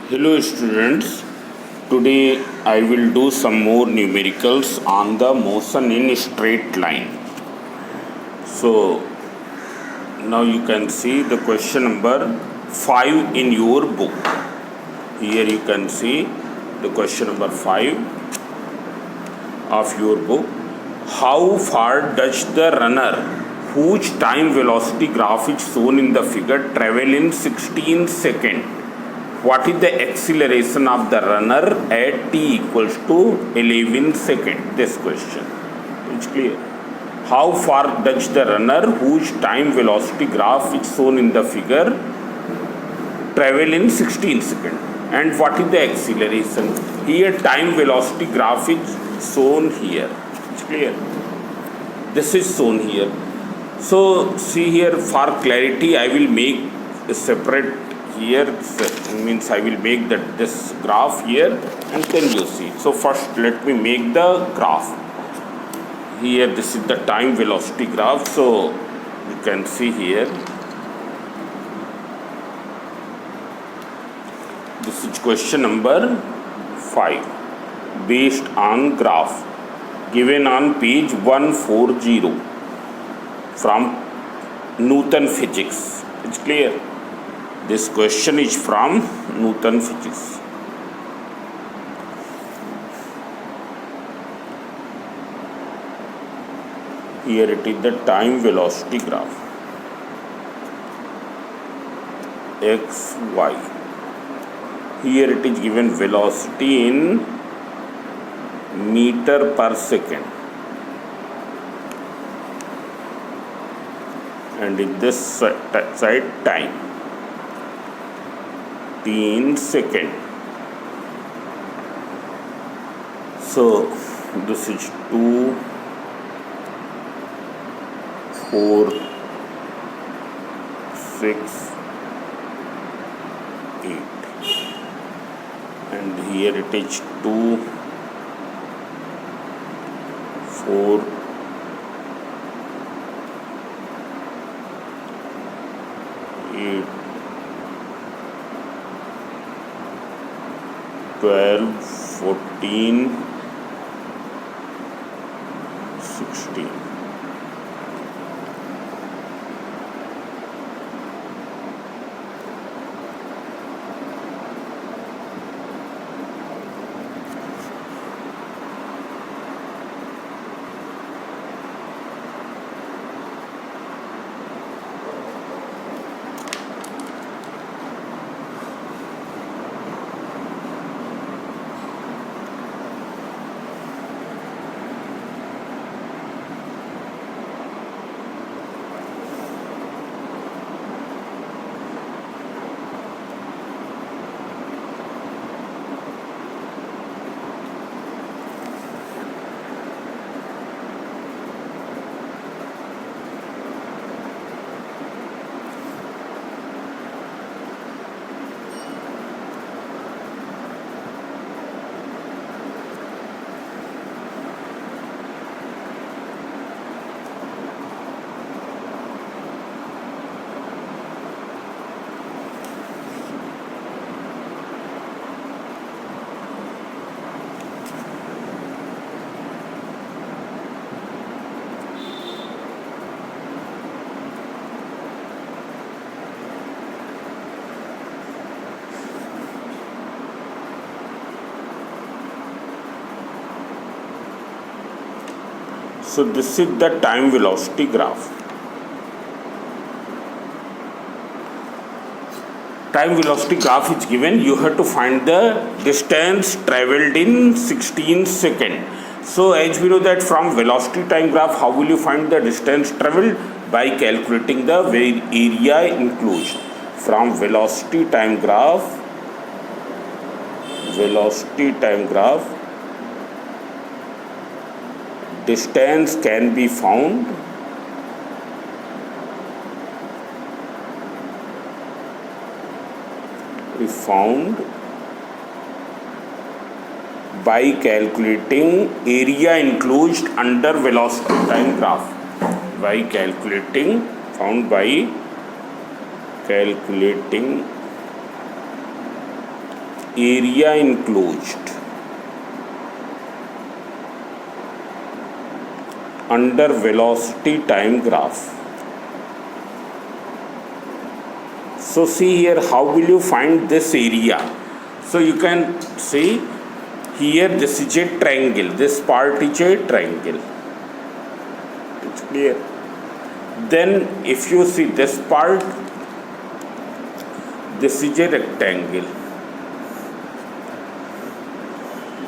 Hello students, today I will do some more numericals on the motion in straight line. So now you can see the question number 5 in your book. Here you can see the question number 5 of your book. How far does the runner whose time velocity graph is shown in the figure travel in 16 seconds? What is the acceleration of the runner at t equals to 11 seconds? This question. It's clear. How far does the runner whose time velocity graph is shown in the figure travel in 16 seconds? And what is the acceleration? Here time velocity graph is shown here. It's clear. This is shown here. So see here, for clarity I will make a separate here, means I will make this graph here and then you see. So first let me make the graph. Here this is the time velocity graph. So you can see here, this is question number 5 based on graph given on page 140 from Newton Physics. It's clear. This question is from Newton Physics. Here it is the time velocity graph. X, Y. Here it is given velocity in meter per second. And in this side time. 15 seconds. So this is 2, 4, 6, 8, and here it is 2, 4, 8, 12, 14, 16. So this is the time velocity graph. Time velocity graph is given. You have to find the distance traveled in 16 seconds. So as we know that from velocity time graph, how will you find the distance traveled? By calculating the area enclosed. From velocity time graph, distance can be found by calculating area enclosed under velocity time graph. Found by calculating area enclosed under velocity time graph. So see here, how will you find this area? So you can see here, this is a triangle, this part is a triangle. It's clear. Then if you see this part, this is a rectangle.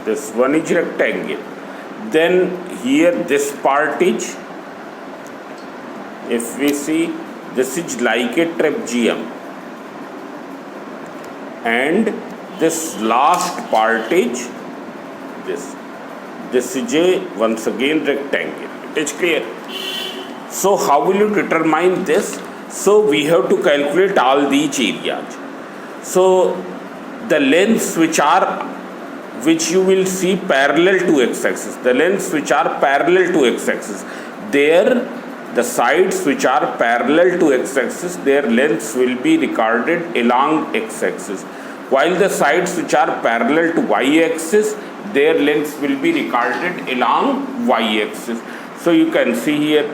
This one is rectangle. Then here this part is, if we see, this is like a trapezium, and this last part is this. This is a once again rectangle. It is clear. So how will you determine this? So we have to calculate all these areas. So the lengths which you will see parallel to x-axis, the lengths which are parallel to x-axis, there the sides which are parallel to x-axis, their lengths will be recorded along x-axis, while the sides which are parallel to y-axis, their lengths will be recorded along y-axis. So you can see here,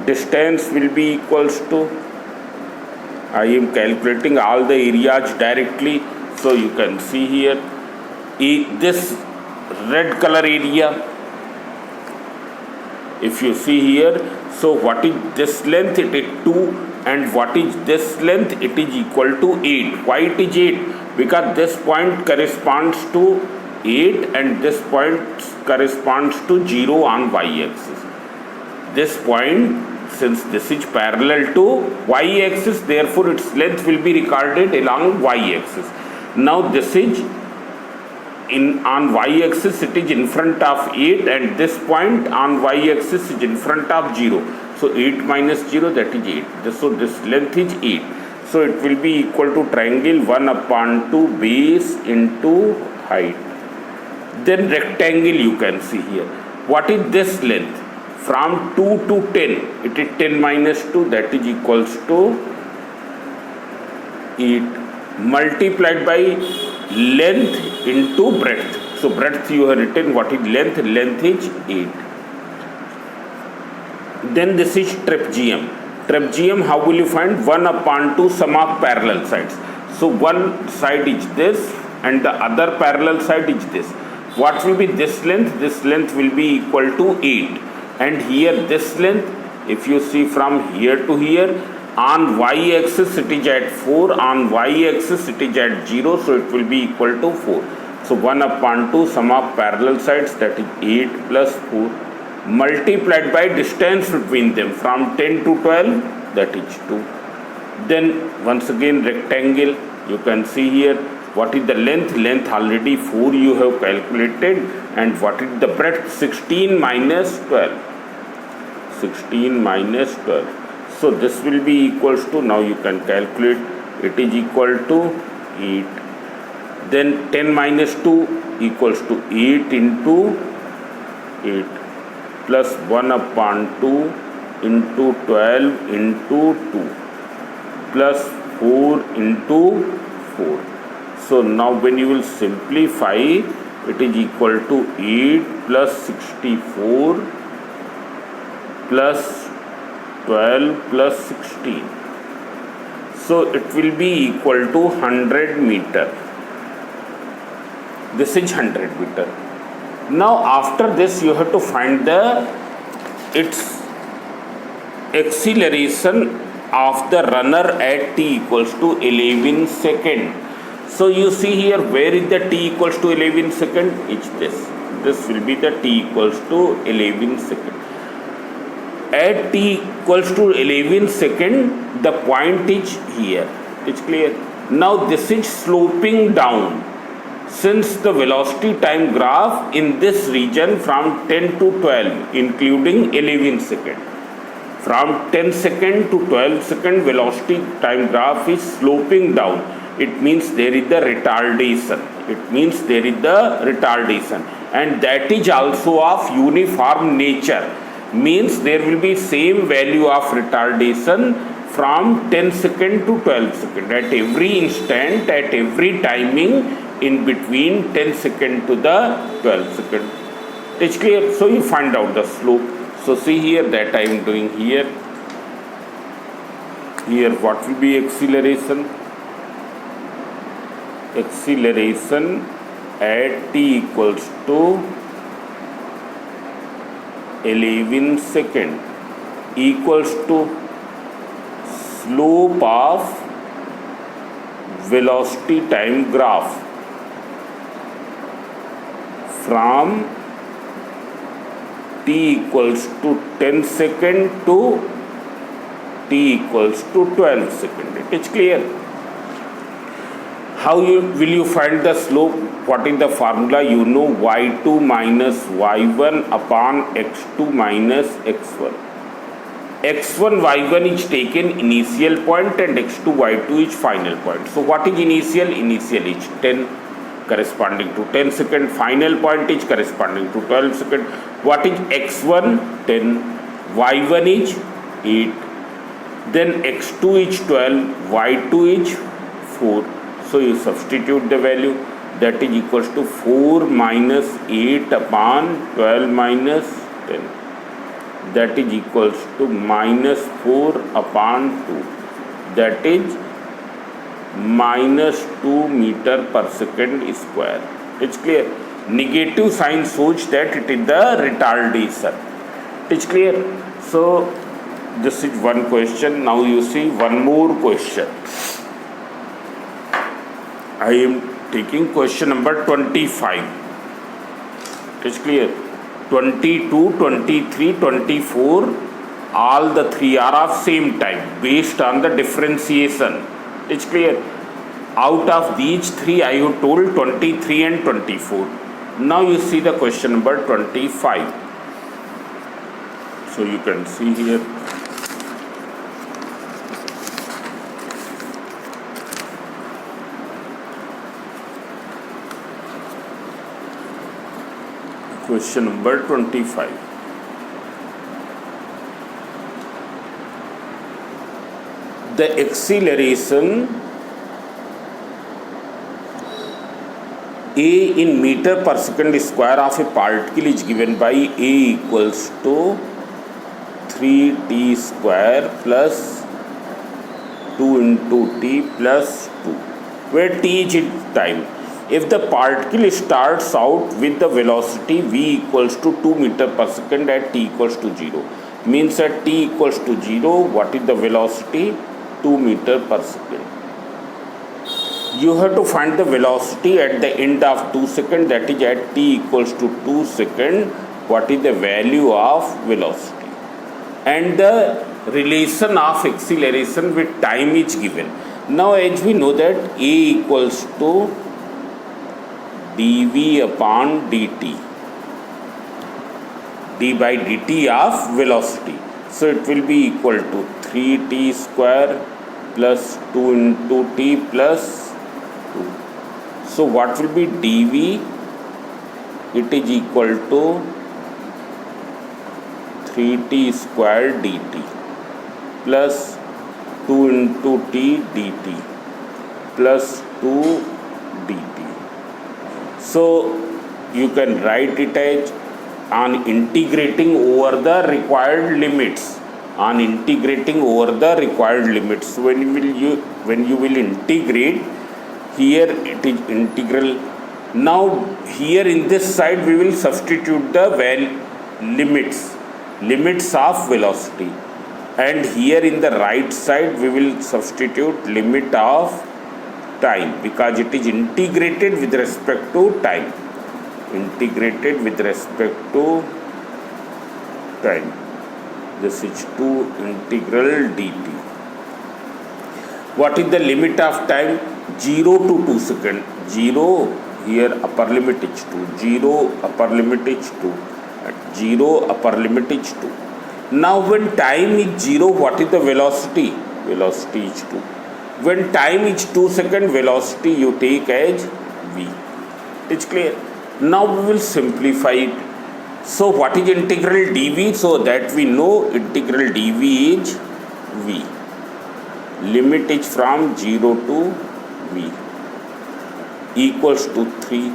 distance will be equals to, I am calculating all the areas directly. So you can see here, this red color area, if you see here, so what is this length? It is 2, and what is this length? It is equal to 8. Why it is 8? Because this point corresponds to 8 and this point corresponds to 0 on y-axis. This point, since this is parallel to y-axis, therefore its length will be recorded along y-axis. Now this is on y-axis, it is in front of 8, and this point on y-axis is in front of 0. So 8 minus 0, that is 8. So this length is 8. So it will be equal to triangle 1/2 base into height. Then rectangle you can see here. What is this length? From 2 to 10, it is 10 minus 2, that is equals to 8, multiplied by length into breadth. So breadth you have written, what is length? Length is 8. Then this is trapezium. Trapezium, how will you find? 1/2 sum of parallel sides. So one side is this and the other parallel side is this. What will be this length? This length will be equal to 8. And here this length, if you see from here to here, on y-axis it is at 4, on y-axis it is at 0, so it will be equal to 4. So 1/2 sum of parallel sides, that is 8 plus 4, multiplied by distance between them from 10 to 12, that is 2. Then once again rectangle, you can see here, what is the length? Length already 4 you have calculated, and what is the breadth? 16 minus 12. 16 minus 12. So this will be equals to, now you can calculate, it is equal to 8. Then 10 minus 2 equals to 8 into 8 plus 1/2 into 12 into 2 plus 4 into 4. So now when you will simplify, it is equal to 8 plus 64 plus 12 plus 16. So it will be equal to 100 meter. This is 100 meter. Now after this you have to find its acceleration of the runner at t equals to 11 second. So you see here, where is the t equals to 11 second? It's this. This will be the t equals to 11 second. At t equals to 11 second, the point is here. It's clear. Now this is sloping down. Since the velocity time graph in this region from 10 to 12, including 11 second, from 10 second to 12 second, velocity time graph is sloping down. It means there is the retardation. It means there is the retardation, and that is also of uniform nature. Means there will be same value of retardation from 10 second to 12 second. At every instant, at every timing, in between 10 second to the 12 second. It's clear. So you find out the slope. So see here that I am doing here. Here what will be acceleration? Acceleration at t equals to 11 second equals to slope of velocity time graph from t equals to 10 second to t equals to 12 second. It is clear. How will you find the slope? What is the formula? You know y2 minus y1 upon x2 minus x1. x1 y1 is taken initial point and x2 y2 is final point. So what is initial? Initial is 10 corresponding to 10 second. Final point is corresponding to 12 second. What is x1? 10. y1 is 8. Then x2 is 12. y2 is 4. So you substitute the value, that is equals to 4 minus 8 upon 12 minus 10. That is equals to minus 4 upon 2. That is minus 2 meter per second square. It's clear. Negative sign shows that it is the retardation. It's clear. So this is one question. Now you see one more question. I am taking question number 25. It's clear. 22, 23, 24, all the three are of same type based on the differentiation. It's clear. Out of these three, I have told 23 and 24. Now you see the question number 25. So you can see here. Question number 25. The acceleration A in meter per second square of a particle is given by A equals to 3t square plus 2 into t plus 2, where t is time. If the particle starts out with the velocity v equals to 2 meter per second at t equals to 0, means at t equals to 0, what is the velocity? 2 meter per second. You have to find the velocity at the end of 2 seconds, that is at t equals to 2 seconds, what is the value of velocity. And the relation of acceleration with time is given. Now as we know that A equals to dv upon dt, d by dt of velocity. So it will be equal to 3t square plus 2 into t plus 2. So what will be dv? It is equal to 3t square dt plus 2 into t dt plus 2 dt. So you can write it as on integrating over the required limits. On integrating over the required limits. When you will integrate, here it is integral. Now here in this side we will substitute the limits of velocity, and here in the right side we will substitute limit of time, because it is integrated with respect to time. Integrated with respect to time. This is 2 integral dt. What is the limit of time? 0 to 2 seconds. 0, here upper limit is 2. 0, upper limit is 2. At 0, upper limit is 2. Now when time is 0, what is the velocity? Velocity is 2. When time is 2 seconds, velocity you take as v. It's clear. Now we will simplify it. So what is integral dv? So that we know integral dv is v. Limit is from 0 to v. equals to 3.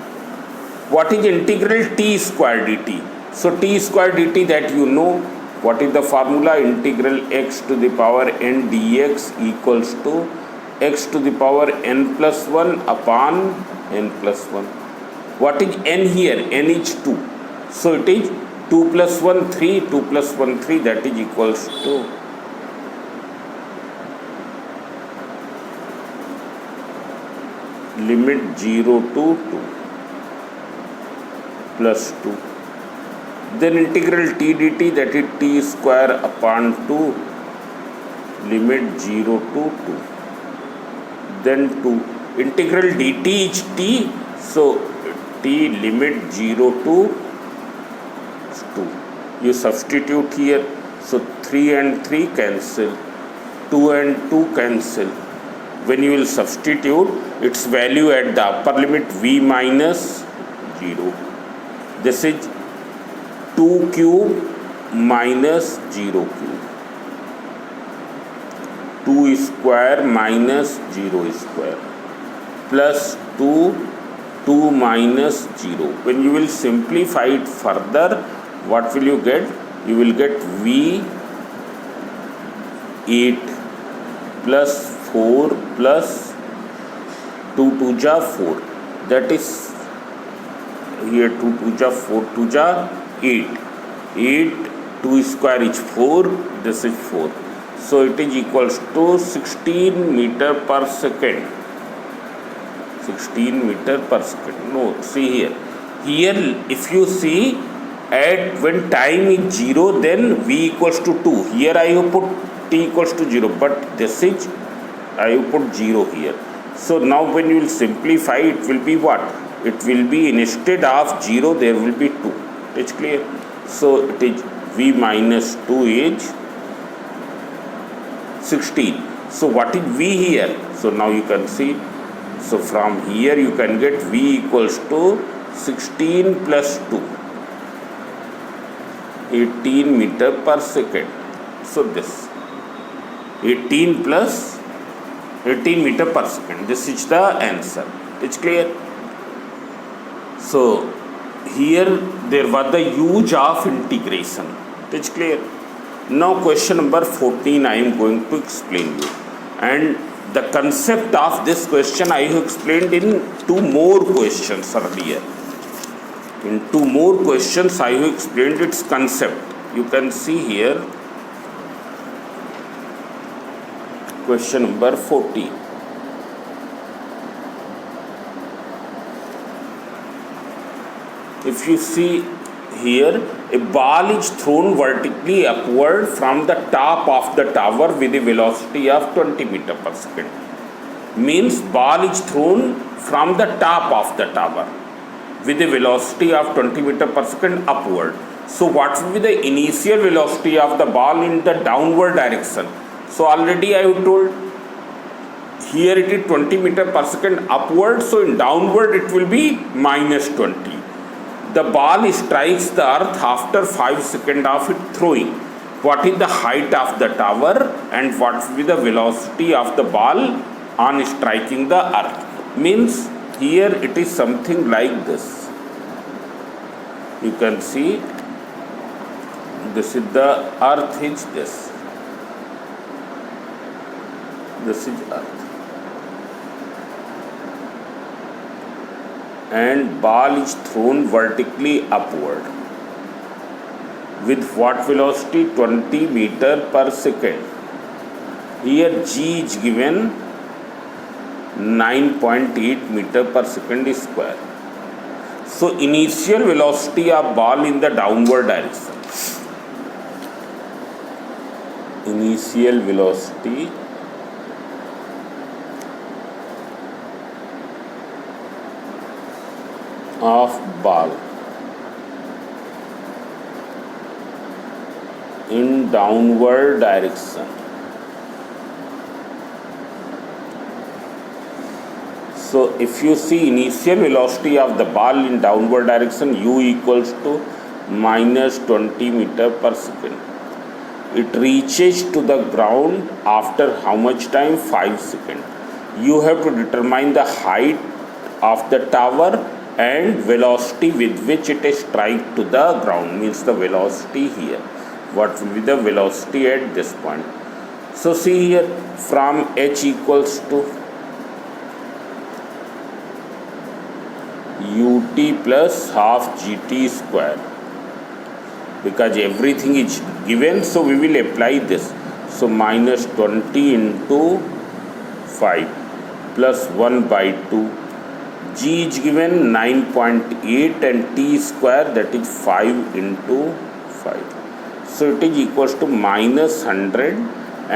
What is integral t square dt? So t square dt, that you know. What is the formula? Integral x to the power n dx equals to x to the power n plus 1 upon n plus 1. What is n here? N is 2. So it is 2 plus 1 3, 2 plus 1 3, that is equals to limit 0 to 2 plus 2. Then integral t dt, that is t square upon 2, limit 0 to 2. Then 2. Integral dt is t, so t limit 0 to 2. You substitute here, so 3 and 3 cancel, 2 and 2 cancel. When you will substitute its value at the upper limit, v minus 0. This is 2 cube minus 0 cube. 2 square minus 0 square plus 2, 2 minus 0. When you will simplify it further, what will you get? You will get v 8 plus 4 plus 2 2 ja 4. That is here 2 2 ja 4 2 ja 8. 8, 2 square is 4, this is 4. So it is equals to 16 meter per second. 16 meter per second. No, see here. Here if you see, at when time is 0, then v equals to 2. Here I have put t equals to 0, but this is I have put 0 here. So now when you will simplify, it will be what? It will be, instead of 0 there will be 2. It's clear? So it is v minus 2 is 16. So what is v here? So now you can see. So from here you can get v equals to 16 plus 2, 18 meter per second. So this 18 plus 18 meter per second. This is the answer. It's clear? So here there was the use of integration. It's clear? Now question number 14 I am going to explain you. And the concept of this question I have explained in 2 more questions earlier. In 2 more questions I have explained its concept. You can see here question number 14. If you see here, a ball is thrown vertically upward from the top of the tower with a velocity of 20 meter per second. Means ball is thrown from the top of the tower with a velocity of 20 meter per second upward. So what will be the initial velocity of the ball in the downward direction? So already I have told, here it is 20 meter per second upward, so in downward it will be minus 20. The ball strikes the earth after 5 seconds of it throwing. What is the height of the tower and what will be the velocity of the ball on striking the earth? Means here it is something like this. You can see this is the earth is this. This is earth. And ball is thrown vertically upward with what velocity? 20 meter per second. Here g is given 9.8 meter per second square. So initial velocity of ball in the downward direction. Initial velocity of ball in downward direction. So if you see initial velocity of the ball in downward direction, u equals to minus 20 meter per second. It reaches to the ground after how much time? 5 seconds. You have to determine the height of the tower and velocity with which it is strike to the ground, means the velocity here. What will be the velocity at this point? So see here, from h equals to ut plus half gt square, because everything is given, so we will apply this. So minus 20 into 5 plus 1 by 2. G is given 9.8 and t square, that is 5 into 5. So it is equals to minus 100,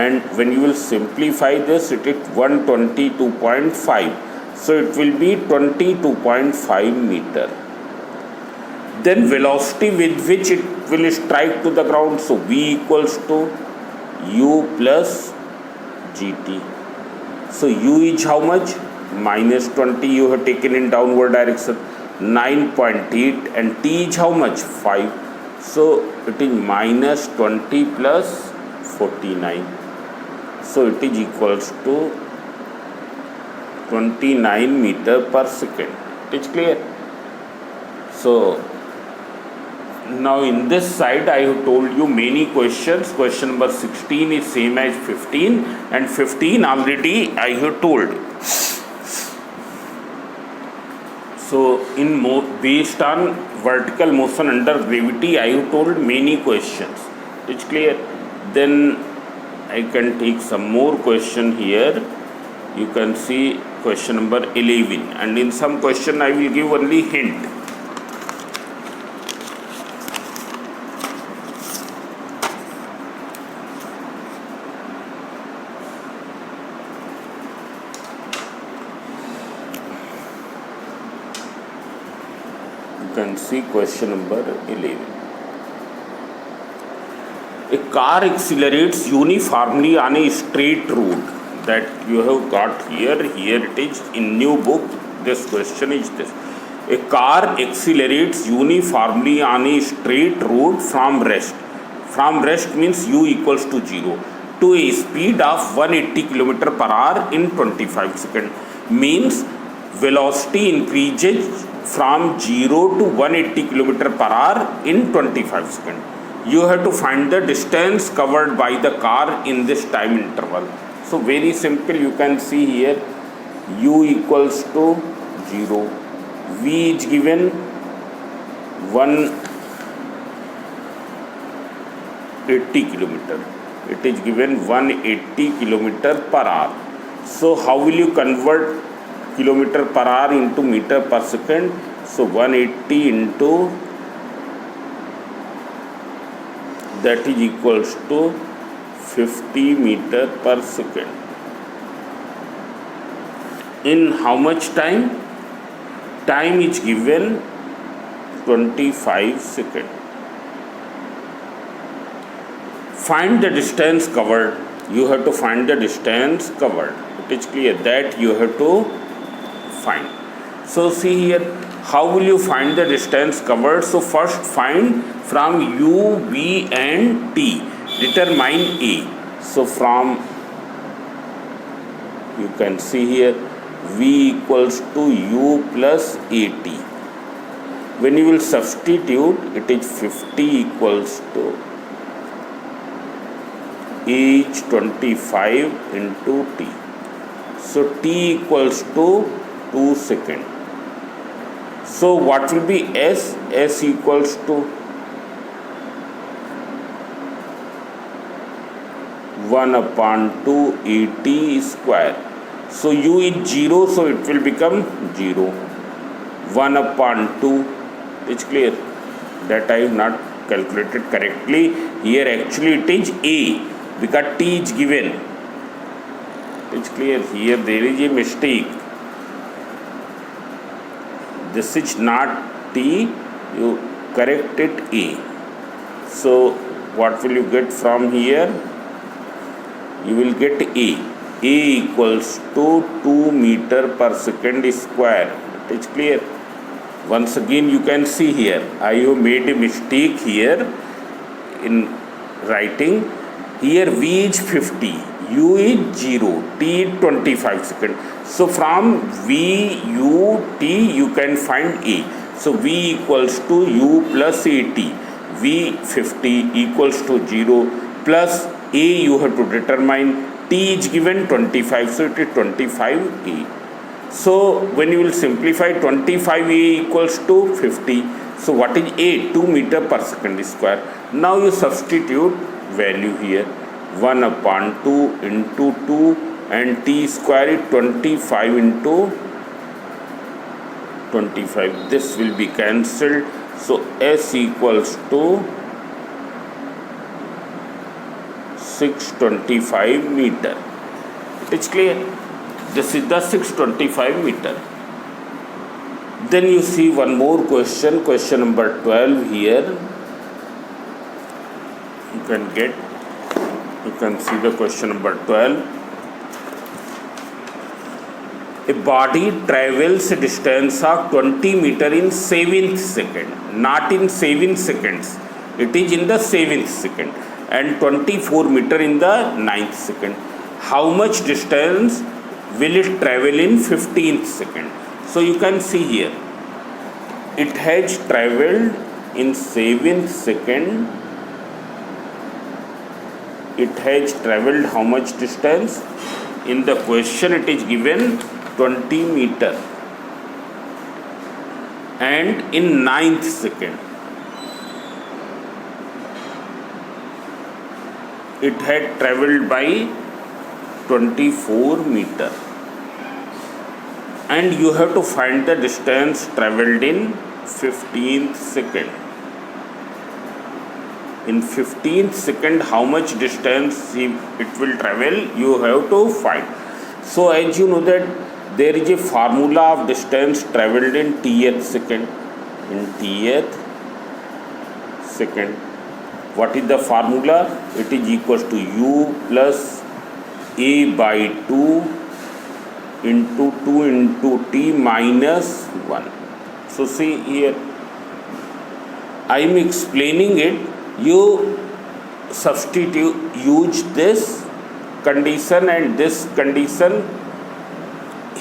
and when you will simplify this, it is 122.5. So it will be 22.5 meter. Then velocity with which it will strike to the ground, so v equals to u plus gt. So u is how much? Minus 20 you have taken in downward direction, 9.8, and t is how much? 5. So it is minus 20 plus 49. So it is equals to 29 meter per second. It is clear? So now in this side I have told you many questions. Question number 16 is same as 15, and 15 already I have told. So in based on vertical motion under gravity, I have told many questions. It's clear? Then I can take some more question here. You can see question number 11, and in some question I will give only hint. You can see question number 11. A car accelerates uniformly on a straight route. That you have got here. Here it is in new book. This question is this: a car accelerates uniformly on a straight route from rest. From rest means u equals to 0 to a speed of 180 km per hour in 25 seconds. Means velocity increases from 0 to 180 km per hour in 25 seconds. You have to find the distance covered by the car in this time interval. So very simple, you can see here u equals to 0, v is given 180 km, it is given 180 km per hour. So how will you convert kilometer per hour into meter per second? So 180 into, that is equals to 50 meter per second. In how much time? Time is given 25 seconds. Find the distance covered. You have to find the distance covered. It is clear that you have to find. So see here, how will you find the distance covered? So first find from u, v and t. Determine A. So from, you can see here, v equals to u plus at. When you will substitute, it is 50 equals to h 25 into t. So t equals to 2 seconds. So what will be s? S equals to 1/2 at square. So u is 0, so it will become 0. 1/2. It's clear that I have not calculated correctly. Here actually it is a, because t is given. It's clear. Here there is a mistake. This is not t. You correct it a. So what will you get from here? You will get A. A equals to 2 meter per second square. It is clear. Once again you can see here, I have made a mistake here in writing. Here V is 50, u is 0, t is 25 seconds. So from v, u, t you can find a. So v equals to u plus at. V 50 equals to 0 plus a you have to determine. T is given 25, so it is 25 a. So when you will simplify, 25 a equals to 50. So what is a? 2 meter per second square. Now you substitute value here. 1 upon 2 into 2 and t square is 25 into 25. This will be cancelled. So s equals to 625 meter. It's clear. This is the 625 meter. Then you see one more question, question number 12 here. You can see the question number 12. A body travels a distance of 20 meter in 7th second, not in 7 seconds. It is in the 7th second, and 24 meter in the 9th second. How much distance will it travel in 15th second? So you can see here, it has traveled in 7th second. It has traveled how much distance? In the question it is given 20 meter, and in 9th second it had traveled by 24 meter, and you have to find the distance traveled in 15th second. In 15th second, how much distance it will travel, you have to find. So as you know that there is a formula of distance traveled in tth second. In tth second, what is the formula? It is equals to u plus a by 2 into 2 into t minus 1. So see here, I am explaining it. You substitute, use this condition and this condition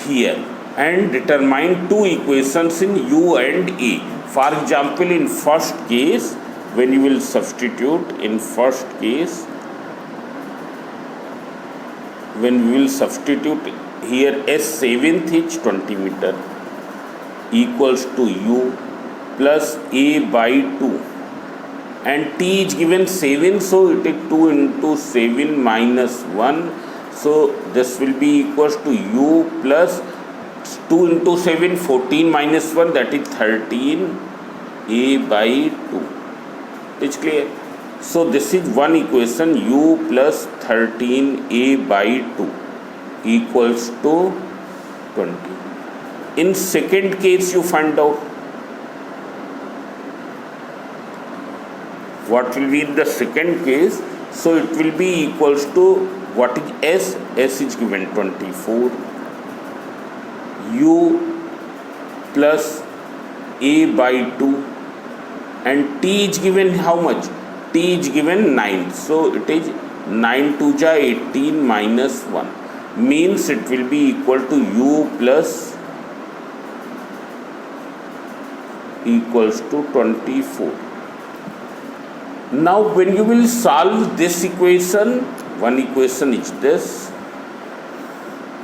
here, and determine two equations in u and a. For example, in first case, when you will substitute in first case, when we will substitute here, s7th is 20 meter equals to u plus a by 2, and t is given 7, so it is 2 into 7 minus 1. So this will be equals to u plus 2 into 7, 14 minus 1, that is 13 a by 2. It's clear. So this is one equation, u plus 13 a by 2 equals to 20. In second case, you find out what will be in the second case. So it will be equals to, what is s? S is given 24, u plus a by 2, and t is given how much? T is given 9. So it is 9 to 18 minus 1, means it will be equal to u plus equals to 24. Now when you will solve this equation, one equation is this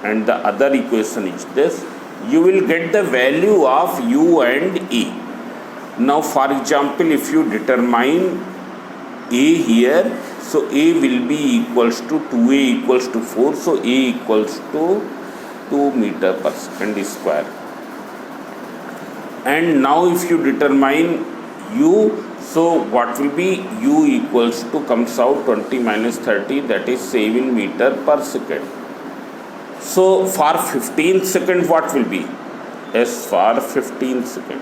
and the other equation is this, you will get the value of u and a. Now for example, if you determine a here, so a will be equals to 2a equals to 4, so a equals to 2 meter per second square. And now if you determine u, so what will be? U equals to, comes out 20 minus 30, that is 7 meter per second. So for 15th second, what will be? S for 15th second.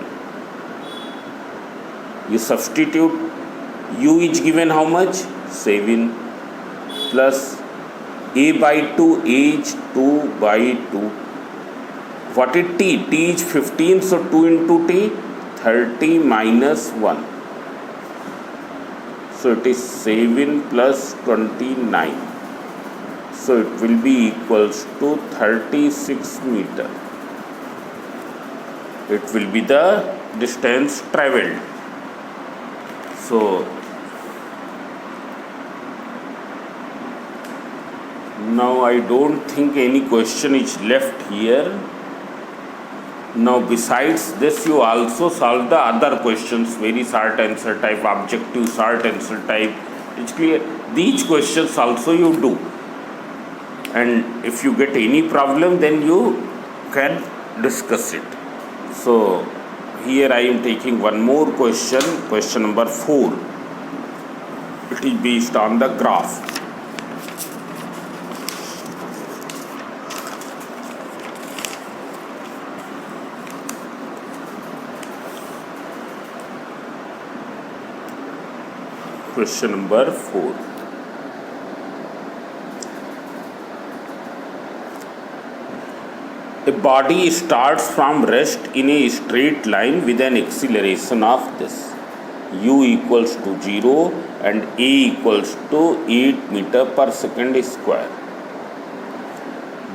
You substitute, u is given how much? 7 plus a by 2, is 2 by 2. What is t? T is 15, so 2 into t, 30 minus 1. So it is 7 plus 29. So it will be equals to 36 meter. It will be the distance traveled. So now I don't think any question is left here. Now besides this, you also solve the other questions, very short answer type, objective short answer type. It's clear. These questions also you do. And if you get any problem, then you can discuss it. So here I am taking one more question, question number 4. It is based on the graph. Question number 4. A body starts from rest in a straight line with an acceleration of this. U equals to 0 and A equals to 8 meter per second square.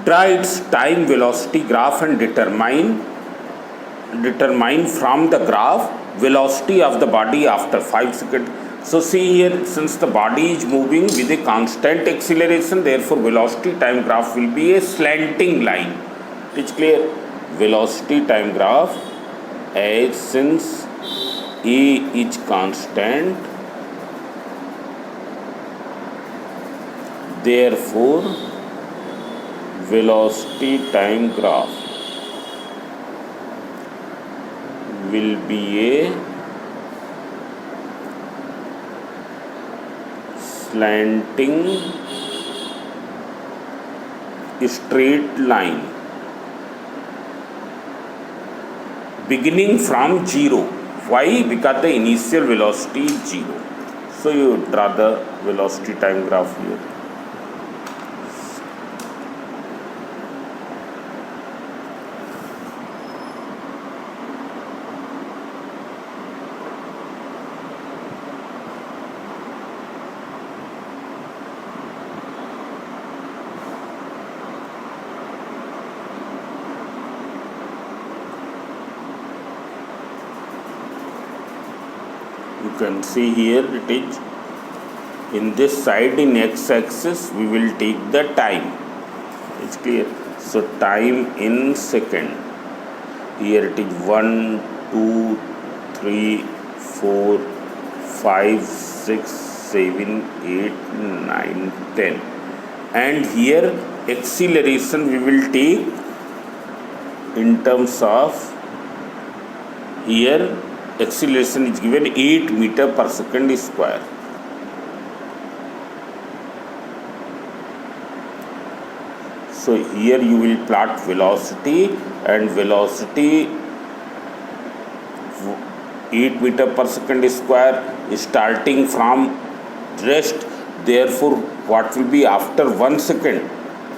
Draw its time velocity graph and determine from the graph velocity of the body after 5 seconds. So see here, since the body is moving with a constant acceleration, therefore velocity time graph will be a slanting line. It's clear. Velocity time graph, as since A is constant, therefore velocity time graph will be a slanting straight line beginning from 0. Why? Because the initial velocity is 0. So you draw the velocity time graph here. You can see here it is in this side, in x-axis we will take the time. It's clear. So time in second. Here it is 1, 2, 3, 4, 5, 6, 7, 8, 9, 10. And here acceleration we will take in terms of, here acceleration is given 8 meter per second square. So here you will plot velocity, and velocity 8 meter per second square is starting from rest. Therefore what will be after 1 second?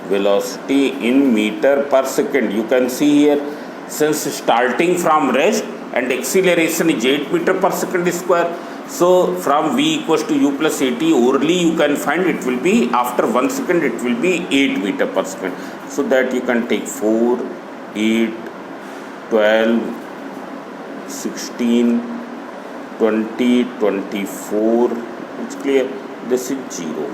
Velocity in meter per second. You can see here, since starting from rest and acceleration is 8 meter per second square. So from V equals to U plus AT, orally you can find it will be after 1 second it will be 8 meter per second. So that you can take 4, 8, 12, 16, 20, 24. It's clear. This is 0.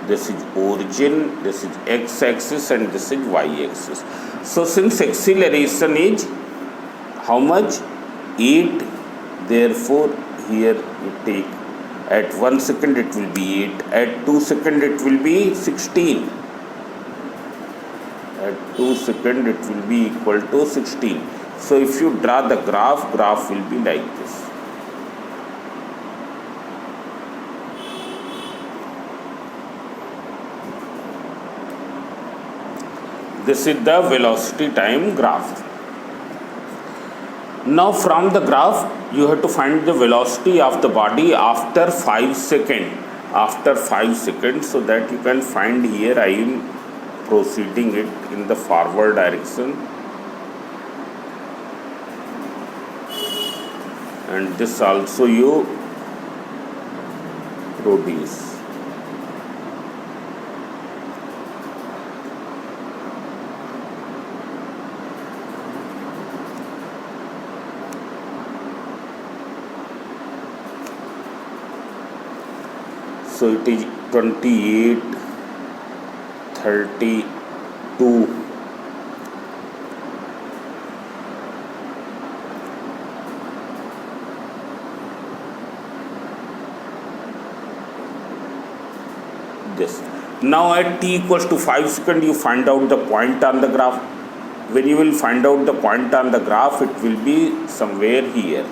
This is origin, this is x-axis, and this is y-axis. So since acceleration is how much? 8. Therefore here you take at 1 second it will be 8, at 2 second it will be 16, at 2 second it will be equal to 16. So if you draw the graph will be like this. This is the velocity time graph. Now from the graph you have to find the velocity of the body after 5 seconds. After 5 seconds, so that you can find here I am proceeding it in the forward direction, and this also you produce. So it is 28, 32. This. Now at t equals to 5 seconds, you find out the point on the graph. When you will find out the point on the graph, it will be somewhere here.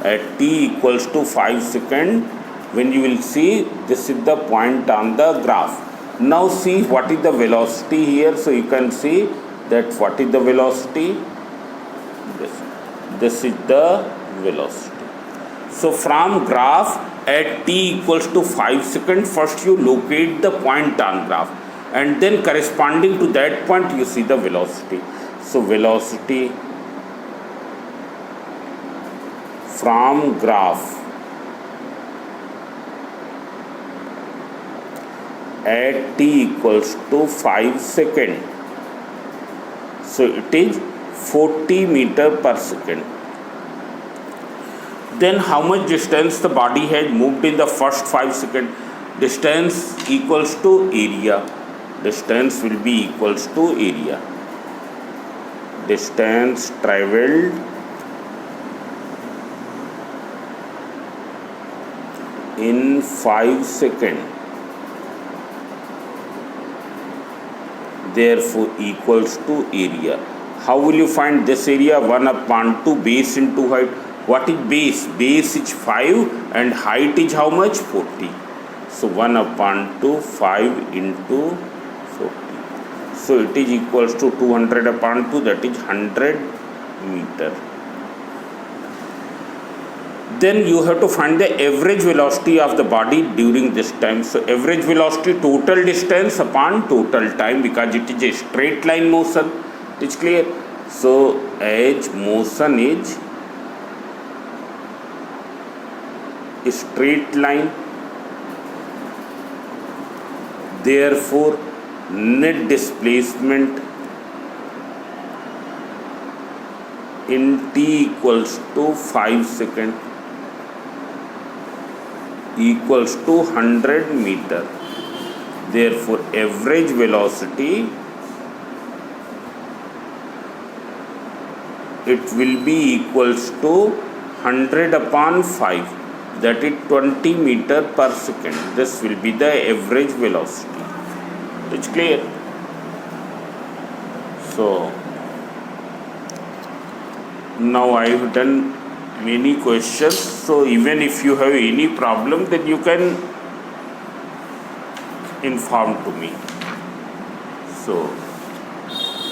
At t equals to 5 seconds, when you will see, this is the point on the graph. Now see what is the velocity here. So you can see that what is the velocity. This is the velocity. So from graph at t equals to 5 seconds, first you locate the point on graph, and then corresponding to that point you see the velocity. So velocity from graph at t equals to 5 seconds. So it is 40 meter per second. Then how much distance the body had moved in the first 5 seconds? Distance equals to area. Distance will be equals to area. Distance travelled in 5 seconds. Therefore equals to area. How will you find this area? 1 upon 2 base into height. What is base? Base is 5 and height is how much? 40. So 1 upon 2, 5 into 40. So it is equals to 200 upon 2, that is 100 meter. Then you have to find the average velocity of the body during this time. So average velocity, total distance upon total time, because it is a straight line motion. It is clear? So as motion is a straight line, therefore net displacement in t equals to 5 seconds equals to 100 meter. Therefore average velocity, it will be equals to 100 upon 5, that is 20 meter per second. This will be the average velocity. It's clear? So now I have done many questions. So even if you have any problem, then you can inform to me. So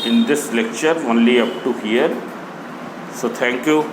in this lecture only up to here. So thank you.